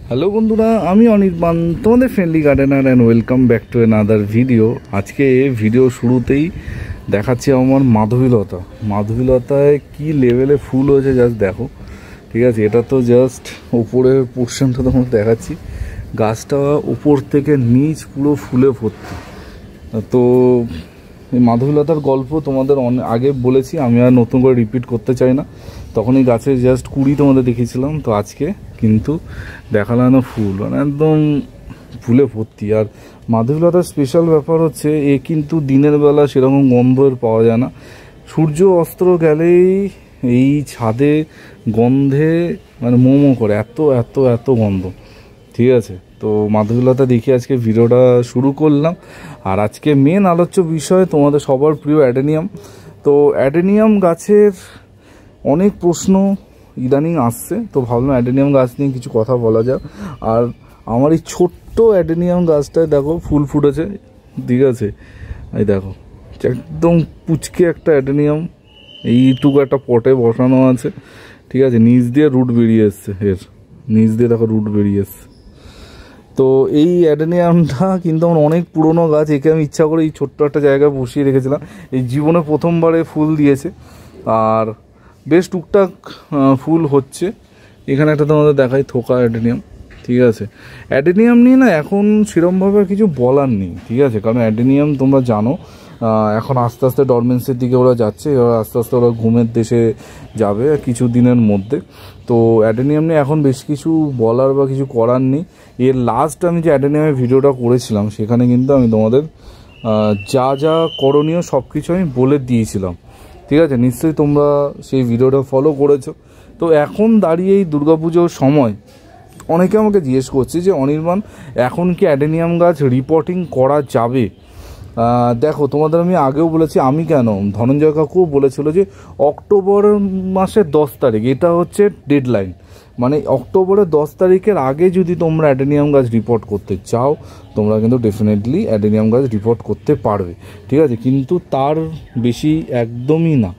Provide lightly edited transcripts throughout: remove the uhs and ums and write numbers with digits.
Hello বন্ধুরা, আমি অনির্বাণ, তোমাদের friendly gardener and welcome back to another video. আজকে ভিডিও শুরুতেই দেখাচ্ছি আমার মাধবীলতায় কী লেভেলে ফুল হয়েছে জাস্ট দেখো। ঠিক আছে, এটা তো জাস্ট উপরের পোর্শনটা তোমাকে দেখাচ্ছি। গাছটা উপর থেকে নিচ পুরো ফুলে ভর্তি। তো এই মাধবীলতার গল্প তোমাদের আগে বলেছি, আমি আর নতুন করে রিপিট করতে চাই না। তখন এই গাছের জাস্ট কুড়ি তোমাদের দেখিয়েছিলাম, তো আজকে কিন্তু দেখালাম ফুল, মানে একদম ফুলে ভর্তি। আর মাধবীলতার স্পেশাল ব্যাপার হচ্ছে এ কিন্তু দিনের বেলা সেরকম গন্ধের পাওয়া যায় না, সূর্য অস্ত গেলেই এই ছাদে গন্ধে মানে মোমো করে, এত এত এত গন্ধ। ঠিক আছে, তো মাধবীলতা দেখি আজকে ভিডিওটা শুরু করলাম। আর আজকে মেন আলোচ্য বিষয় তোমাদের সবার প্রিয় অ্যাডেনিয়াম। তো অ্যাডেনিয়াম গাছের অনেক প্রশ্ন ইদানিং আসছে, তো ভাবলাম অ্যাডেনিয়াম গাছ নিয়ে কিছু কথা বলা যাক। আর আমার এই ছোট্ট অ্যাডেনিয়াম গাছটায় দেখো ফুল ফুটেছে। ঠিক আছে, এই দেখো একদম পুচকে একটা অ্যাডেনিয়াম, এইটুকু একটা পটে বসানো আছে। ঠিক আছে, নিচ দিয়ে রুট বেরিয়ে এসছে, এর নিচ দিয়ে দেখো রুট বেরিয়ে এসছে। তো এই অ্যাডেনিয়ামটা কিন্তু আমার অনেক পুরনো গাছ, একে আমি ইচ্ছা করে এই ছোট্ট একটা জায়গায় বসিয়ে রেখেছিলাম। এই জীবনে প্রথমবারে ফুল দিয়েছে, আর বেশ টুকটাক ফুল হচ্ছে। এখানে একটা তোমাদের দেখাই থোকা অ্যাডেনিয়াম। ঠিক আছে, অ্যাডেনিয়াম নিয়ে না এখন সেরমভাবে আর কিছু বলার নেই। ঠিক আছে, কারণ অ্যাডেনিয়াম তোমরা জানো এখন আস্তে আস্তে ডরমেন্সির দিকে ওরা যাচ্ছে, ওরা আস্তে আস্তে ওরা ঘুমের দেশে যাবে কিছু দিনের মধ্যে। তো অ্যাডেনিয়াম নিয়ে এখন বেশ কিছু বলার বা কিছু করার নেই। এর লাস্ট আমি যে অ্যাডেনিয়ামের ভিডিওটা করেছিলাম সেখানে কিন্তু আমি তোমাদের যা যা করণীয় সব কিছু আমি বলে দিয়েছিলাম। ঠিক আছে, নিশ্চয়ই তোমরা সেই ভিডিওটা ফলো করেছো। তো এখন দাঁড়িয়ে এই দুর্গাপুজোর সময় অনেকে আমাকে জিজ্ঞেস করছে যে অনির্বাণ, এখন কি অ্যাডেনিয়াম গাছ রিপোর্টিং করা যাবে? দেখো, তোমাদের আমি আগেও বলেছি, আমি কেন, ধনঞ্জয় কাকুও বলেছিল যে অক্টোবর মাসের 10 তারিখ এটা হচ্ছে ডেডলাইন। মানে অক্টোবরের 10 তারিখের আগে যদি তোমরা অ্যাডেনিয়াম গাছ রিপোর্ট করতে চাও, তোমরা কিন্তু ডেফিনেটলি অ্যাডেনিয়াম গাছ রিপোর্ট করতে পারবে। ঠিক আছে, কিন্তু তার বেশি একদমই না।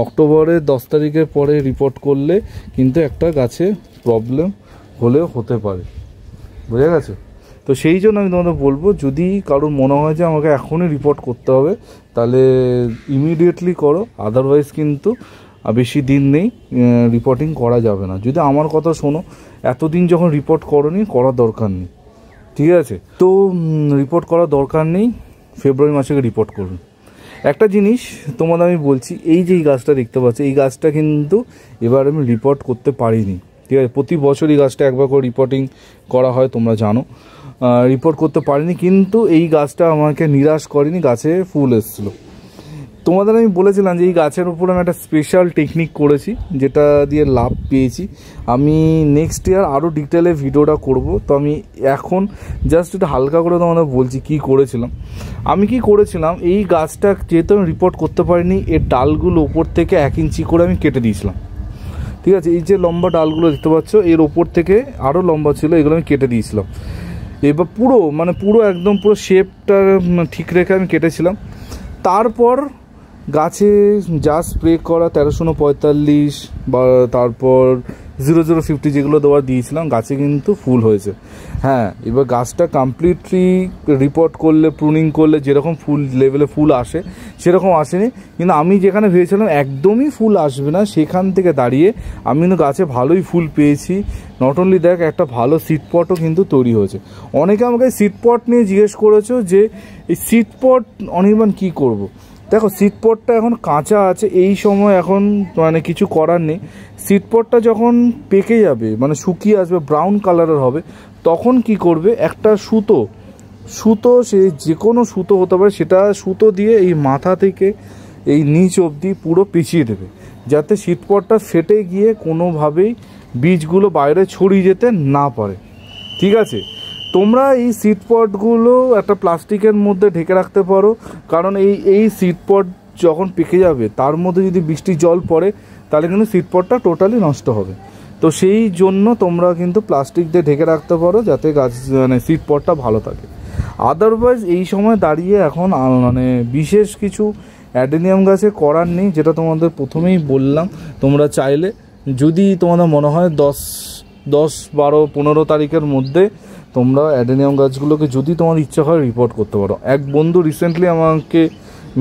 অক্টোবরের 10 তারিখের পরে রিপোর্ট করলে কিন্তু একটা গাছে প্রবলেম হলেও হতে পারে, বুঝে গেছো? তো সেই জন্য আমি তোমাদের বলবো, যদি কারোর মনে হয় যে আমাকে এখনই রিপোর্ট করতে হবে, তাহলে ইমিডিয়েটলি করো। আদারওয়াইজ কিন্তু বেশি দিন নেই, রিপোর্টিং করা যাবে না। যদি আমার কথা শোনো, এতদিন যখন রিপোর্ট করোনি, করার দরকার নেই। ঠিক আছে, তো রিপোর্ট করার দরকার নেই, ফেব্রুয়ারি মাসে রিপোর্ট করুন। একটা জিনিস তোমাদের আমি বলছি, এই যে এই গাছটা দেখতে পাচ্ছি, এই গাছটা কিন্তু এবার আমি রিপোর্ট করতে পারিনি। ঠিক আছে, প্রতি বছর এই গাছটা একবার করে রিপোর্টিং করা হয়, তোমরা জানো। রিপোর্ট করতে পারিনি, কিন্তু এই গাছটা আমাকে নিরাশ করেনি, গাছে ফুল এসেছিলো। তোমাদের আমি বলেছিলাম যে এই গাছের উপর আমি একটা স্পেশাল টেকনিক করেছি, যেটা দিয়ে লাভ পেয়েছি। আমি নেক্সট ইয়ার আরও ডিটেলে ভিডিওটা করব। তো আমি এখন জাস্ট একটু হালকা করে তোমাদের বলছি কী করেছিলাম। আমি কি করেছিলাম, এই গাছটা যেহেতু আমি রিপোর্ট করতে পারিনি, এর ডালগুলো ওপর থেকে 1 ইঞ্চি করে আমি কেটে দিয়েছিলাম। ঠিক আছে, এই যে লম্বা ডালগুলো দেখতে পাচ্ছ, এর ওপর থেকে আরও লম্বা ছিল, এগুলো আমি কেটে দিয়েছিলাম। এবার পুরো একদম পুরো শেপটা ঠিক রেখে আমি কেটেছিলাম। তারপর গাছে যা স্প্রে করা 1345 বা তারপর 0050 যেগুলো দেওয়া দিয়েছিলাম, গাছে কিন্তু ফুল হয়েছে। হ্যাঁ, এবার গাছটা কমপ্লিটলি রিপোর্ট করলে, প্রুনিং করলে যেরকম ফুল লেভেলে ফুল আসে সেরকম আসেনি। কিন্তু আমি যেখানে ভেবেছিলাম একদমই ফুল আসবে না, সেখান থেকে দাঁড়িয়ে আমি কিন্তু গাছে ভালোই ফুল পেয়েছি। নট অনলি দেখ, একটা ভালো সিডপটও কিন্তু তৈরি হয়েছে। অনেকে আমাকে সিডপট নিয়ে জিজ্ঞেস করেছো যে এই সিডপট অনির্বাণ কী করব। দেখো, সিডপটটা এখন কাঁচা আছে, এই সময় এখন মানে কিছু করার নেই। সিডপটটা যখন পেকে যাবে, মানে শুকিয়ে আসবে, ব্রাউন কালারের হবে, তখন কি করবে, একটা সুতো সে যে কোনো সুতো হতে পারে, সেটা সুতো দিয়ে এই মাথা থেকে এই নিচ অবধি পুরো পেঁচিয়ে দেবে, যাতে সিডপটটা ফেটে গিয়ে কোনোভাবেই বীজগুলো বাইরে ছড়িয়ে যেতে না পারে। ঠিক আছে, তোমরা এই সিডপটগুলো একটা প্লাস্টিকের মধ্যে ঢেকে রাখতে পারো, কারণ এই সিডপট যখন পেকে যাবে তার মধ্যে যদি বৃষ্টির জল পড়ে, তাহলে কিন্তু সিডপটটা টোটালি নষ্ট হবে। তো সেই জন্য তোমরা কিন্তু প্লাস্টিক দিয়ে ঢেকে রাখতে পারো, যাতে গাছ মানে সিডপটটা ভালো থাকে। আদারওয়াইজ এই সময় দাঁড়িয়ে এখন মানে বিশেষ কিছু অ্যাডেনিয়াম গাছে করার নেই, যেটা তোমাদের প্রথমেই বললাম। তোমরা চাইলে, যদি তোমাদের মনে হয় 10 10, 12, 15 তারিখের মধ্যে তোমরা অ্যাডেনিয়াম গাছগুলোকে যদি তোমার ইচ্ছা হয় রিপোর্ট করতে পারো। এক বন্ধু রিসেন্টলি আমাকে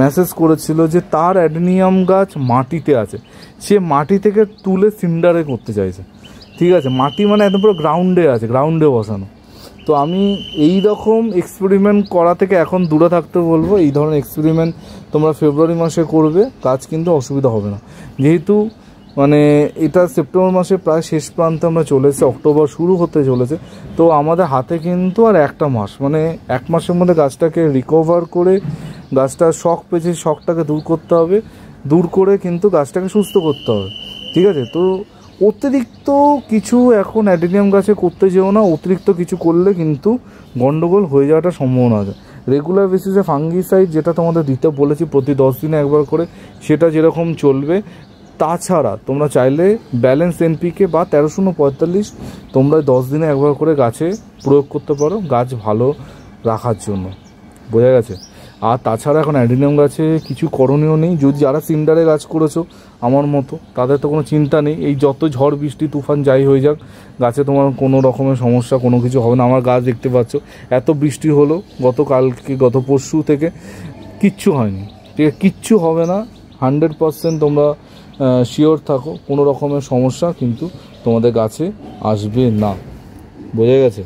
মেসেজ করেছিল যে তার অ্যাডেনিয়াম গাছ মাটিতে আছে, সে মাটি থেকে তুলে সিন্ডারে করতে চাইছে। ঠিক আছে, মাটি মানে একদম পুরো গ্রাউন্ডে আছে, গ্রাউন্ডে বসানো। তো আমি এই রকম এক্সপেরিমেন্ট করা থেকে এখন দূরে থাকতে বলবো। এই ধরনের এক্সপেরিমেন্ট তোমরা ফেব্রুয়ারি মাসে করবে, কাজ কিন্তু অসুবিধা হবে না। যেহেতু মানে এটা সেপ্টেম্বর মাসে প্রায় শেষ প্রান্তে আমরা চলেছে, অক্টোবর শুরু হতে চলেছে, তো আমাদের হাতে কিন্তু আর একটা মাস, মানে 1 মাসের মধ্যে গাছটাকে রিকভার করে, গাছটার শখ পেয়েছে শখটাকে দূর করতে হবে, দূর করে কিন্তু গাছটাকে সুস্থ করতে হবে। ঠিক আছে, তো অতিরিক্ত কিছু এখন অ্যাডেনিয়াম গাছে করতে যেও না। অতিরিক্ত কিছু করলে কিন্তু গন্ডগোল হয়ে যাওয়াটা সম্ভাবনা আছে। রেগুলার বেসিসে ফাঙ্গিসাইড যেটা তোমাদের দিতে বলেছি প্রতি 10 দিনে একবার করে, সেটা যেরকম চলবে। তাছাড়া তোমরা চাইলে ব্যালেন্স এনপিকে বা 1345 তোমরা 10 দিনে একবার করে গাছে প্রয়োগ করতে পারো, গাছ ভালো রাখার জন্য। বোঝা গেছে? আর তাছাড়া এখন অ্যাডেনিয়াম গাছে কিছু করণীয় নেই। যদি যারা সিন্ডারে গাছ করেছো আমার মতো, তাদের তো কোনো চিন্তা নেই। এই যত ঝড় বৃষ্টি তুফান যাই হয়ে যাক, গাছে তোমার কোনো রকমের সমস্যা কোনো কিছু হবে না। আমার গাছ দেখতে পাচ্ছ, এত বৃষ্টি হলো গতকালকে, গত পরশু থেকে কিচ্ছু হয়নি। ঠিক আছে, কিচ্ছু হবে না, 100% তোমরা শিওর থাকো, কোনো রকমের সমস্যা কিন্তু তোমাদের গাছে আসবে না। বোঝা গেছে?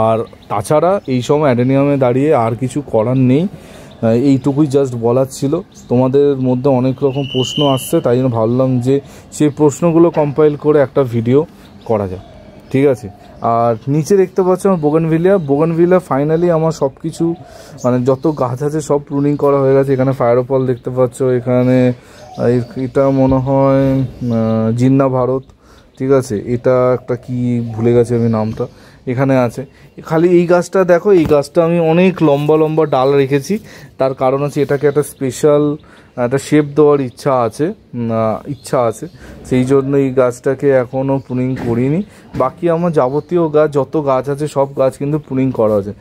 আর তাছাড়া এই সময় অ্যাডেনিয়ামে দাঁড়িয়ে আর কিছু করার নেই, এইটুকুই জাস্ট বলার ছিল। তোমাদের মধ্যে অনেক রকম প্রশ্ন আসছে, তাই জন্য ভাবলাম যে সেই প্রশ্নগুলো কম্পাইল করে একটা ভিডিও করা যায়। ঠিক আছে, আর নিচে দেখতে পাচ্ছ আমার বোগানভিলিয়া ফাইনালি আমার সব কিছু মানে যত গাছ আছে সব প্রুনিং করা হয়ে গেছে। এখানে ফায়ারপল দেখতে পাচ্ছ, এখানে এটা মনে হয় জিন্না ভারত। ঠিক আছে, এটা একটা কি ভুলে গেছি আমি নামটা, এখানে আছে। খালি এই গাছটা দেখো, এই গাছটা আমি অনেক লম্বা লম্বা ডাল রেখেছি, তার কারণ আছে এটাকে একটা স্পেশাল একটা শেপ দেওয়ার ইচ্ছা আছে, সেই জন্য এই গাছটাকে এখনও প্রুনিং করিনি। বাকি আমার যাবতীয় গাছ যত গাছ আছে সব গাছ কিন্তু প্রুনিং করা আছে।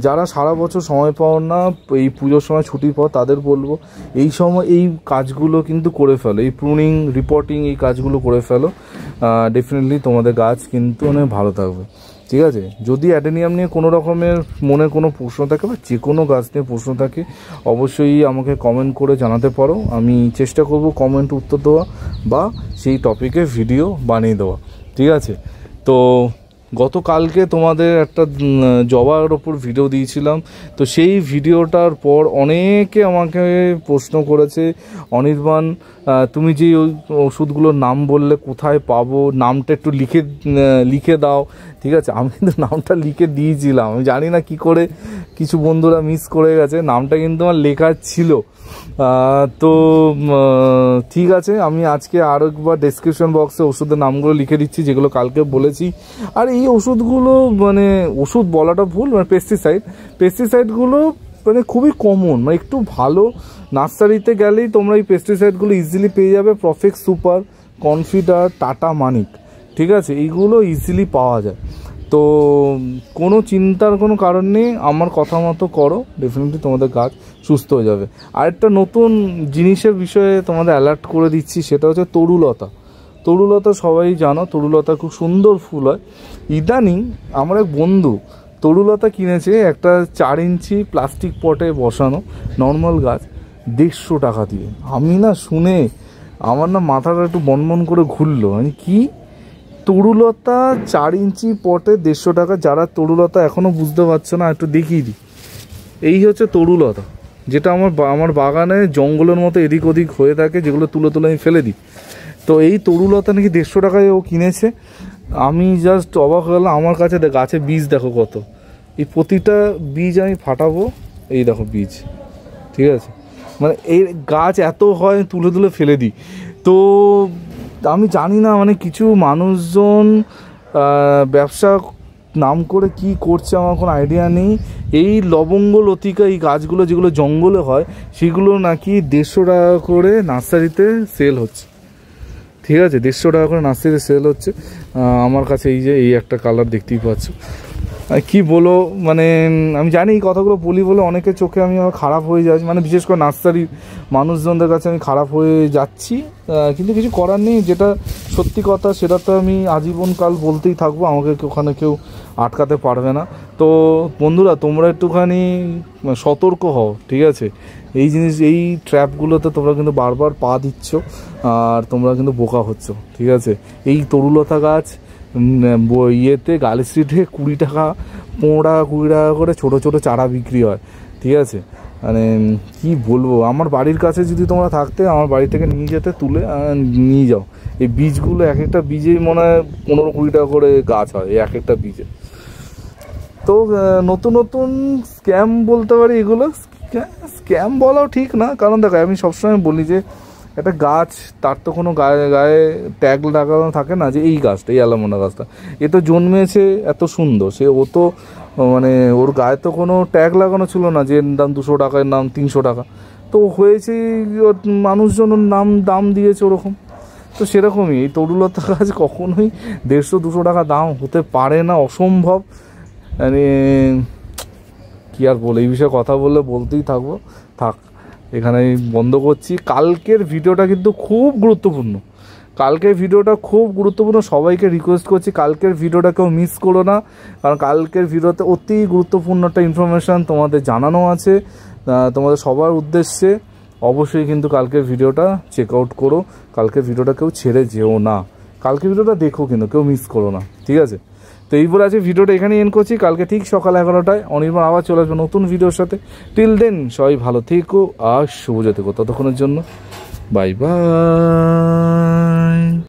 যারা সারা বছর সময় পাও না, এই পুজোর সময় ছুটি পাও, তাদের বলবো এই সময় এই কাজগুলো কিন্তু করে ফেলো, এই প্রুনিং রিপোর্টিং এই কাজগুলো করে ফেলো। ডেফিনেটলি তোমাদের গাছ কিন্তু অনেক ভালো থাকবে। ঠিক আছে, যদি অ্যাডেনিয়াম নিয়ে কোনো রকমের মনে কোনো প্রশ্ন থাকে বা যে কোনো গাছ নিয়ে প্রশ্ন থাকে, অবশ্যই আমাকে কমেন্ট করে জানাতে পারো। আমি চেষ্টা করব কমেন্ট উত্তর দেওয়া বা সেই টপিকে ভিডিও বানিয়ে দেওয়া। ঠিক আছে, তো গতকালকে তোমাদের একটা জবার ওপর ভিডিও দিয়েছিলাম, তো সেই ভিডিওটার পর অনেকে আমাকে প্রশ্ন করেছে, অনির্বাণ তুমি যে ওষুধগুলোর নাম বললে কোথায় পাবো, নামটা একটু লিখে দাও। ঠিক আছে, আমি কিন্তু নামটা লিখে দিয়েছিলাম, আমি জানি না কি করে কিছু বন্ধুরা মিস করে গেছে, নামটা কিন্তু আমার লেখা ছিল। তো ঠিক আছে, আমি আজকে আরও একবার ডেসক্রিপশন বক্সে ওষুধের নামগুলো লিখে দিচ্ছি যেগুলো কালকে বলেছি। আর এই ওষুধগুলো মানে ওষুধ বলাটা ভুল, মানে পেস্টিসাইডগুলো মানে খুবই কমন, মানে একটু ভালো নার্সারিতে গেলেই তোমরা এই পেস্টিসাইডগুলো ইজিলি পেয়ে যাবে। প্রফেক্ট সুপার, কনফিডার, টাটা মানিক, ঠিক আছে, এইগুলো ইজিলি পাওয়া যায়। তো কোনো চিন্তার কোনো কারণ নেই, আমার কথা মতো করো, ডেফিনেটলি তোমাদের গাছ সুস্থ হয়ে যাবে। আরেকটা নতুন জিনিসের বিষয়ে তোমাদের অ্যালার্ট করে দিচ্ছি, সেটা হচ্ছে তরুলতা। সবাই জানো তরুলতা খুব সুন্দর ফুল হয়। ইদানিং আমার এক বন্ধু তরুলতা কিনেছে একটা 4 ইঞ্চি প্লাস্টিক পটে বসানো নর্মাল গাছ 150 টাকা দিয়ে। আমি না শুনে আমার না মাথাটা একটু বনবন করে ঘুরলো, মানে কি তরুলতা 4 ইঞ্চি পটে 150 টাকা। যারা তরুলতা এখনও বুঝতে পারছো না, একটু দেখিয়ে দিই। এই হচ্ছে তরুলতা, যেটা আমার বাগানে জঙ্গলের মতো এদিক ওদিক হয়ে থাকে, যেগুলো তুলে আমি ফেলে দিই। তো এই তরুলতা নাকি 150 টাকায় ও কিনেছে। আমি জাস্ট অবাক হলাম। আমার কাছে গাছে বীজ দেখো কত, এই প্রতিটা বীজ আমি ফাটাবো, এই দেখো বীজ। ঠিক আছে, মানে এই গাছ এত হয় তুলে ফেলে দিই। তো আমি জানি না, মানে কিছু মানুষজন ব্যবসা নাম করে কি করছে আমার কোনো আইডিয়া নেই। এই লবঙ্গ লতিকা এই গাছগুলো যেগুলো জঙ্গলে হয়, সেগুলো নাকি 150 টাকা করে নার্সারিতে সেল হচ্ছে। ঠিক আছে, 150 টাকা করে নার্সারিতে সেল হচ্ছে। আমার কাছে এই যে এই একটা কালার দেখতেই পাচ্ছ, কি বলো, মানে আমি জানি এই কথাগুলো বলি বলে অনেকের চোখে আমি খারাপ হয়ে যাচ্ছি, মানে বিশেষ করে নার্সারির মানুষজনদের কাছে আমি খারাপ হয়ে যাচ্ছি, কিন্তু কিছু করার নেই। যেটা সত্যি কথা সেটা তো আমি আজীবনকাল বলতেই থাকবো, আমাকে ওখানে কেউ আটকাতে পারবে না। তো বন্ধুরা, তোমরা একটুখানি সতর্ক হও, ঠিক আছে? এই জিনিস, এই ট্র্যাপগুলোতে তোমরা কিন্তু বারবার পা দিচ্ছ, আর তোমরা কিন্তু বোকা হচ্ছ, ঠিক আছে? এই তরুলতা গাছ ইয়েতে গার্ল স্ট্রিটে 20 টাকা 15 টাকা 20 টাকা করে ছোটো ছোটো চারা বিক্রি হয়, ঠিক আছে? মানে কি বলবো, আমার বাড়ির কাছে যদি তোমরা থাকতে আমার বাড়ি থেকে নিয়ে যেতে, তুলে নিয়ে যাও। এই বীজগুলো এক একটা বীজেই মনে হয় 15-20 টাকা করে গাছ হয় এক একটা বীজে। তো নতুন নতুন স্ক্যাম বলতে পারি এগুলো, স্ক্যাম বলাও ঠিক না, কারণ দেখো আমি সবসময় বলি যে একটা গাছ তার তো কোনো গায়ে গায়ে ট্যাগ লাগানো থাকে না, যে এই গাছটা, এই অ্যালামোনা গাছটা এ তো জন্মেছে এত সুন্দর, সে ও তো মানে ওর গায়ে তো কোনো ট্যাগ লাগানো ছিল না যে এর দাম 200 টাকা, এর নাম 300 টাকা। তো হয়েছে মানুষজন ওর দাম দিয়েছে ওরকম। তো সেরকমই এই তরুলতা গাছ কখনোই 150-200 টাকা দাম হতে পারে না, অসম্ভব। মানে কী আর বলে, এই বিষয়ে কথা বললে বলতেই থাকবো, থাক এখানেই বন্ধ করছি। কালকের ভিডিওটা কিন্তু খুব গুরুত্বপূর্ণ, কালকের ভিডিওটা খুব গুরুত্বপূর্ণ, সবাইকে রিকোয়েস্ট করছি কালকের ভিডিওটা কেউ মিস করো না, কারণ কালকের ভিডিওতে অতি গুরুত্বপূর্ণ একটা ইনফরমেশান তোমাদের জানানো আছে, তোমাদের সবার উদ্দেশ্যে। অবশ্যই কিন্তু কালকের ভিডিওটা চেক আউট করো, কালকের ভিডিওটা কেউ ছেড়ে যেও না, কালকের ভিডিওটা দেখো কিন্তু কেউ মিস করো না, ঠিক আছে? তো এই বলে আছে ভিডিওটা এখানে এন্ড করছি। কালকে ঠিক সকাল 11টায় অনির্বাণ আবার চলে আসবে নতুন ভিডিওর সাথে। টিল দেন সবাই ভালো থেকো আর শুভ থেকো, ততক্ষণের জন্য বাই বাই।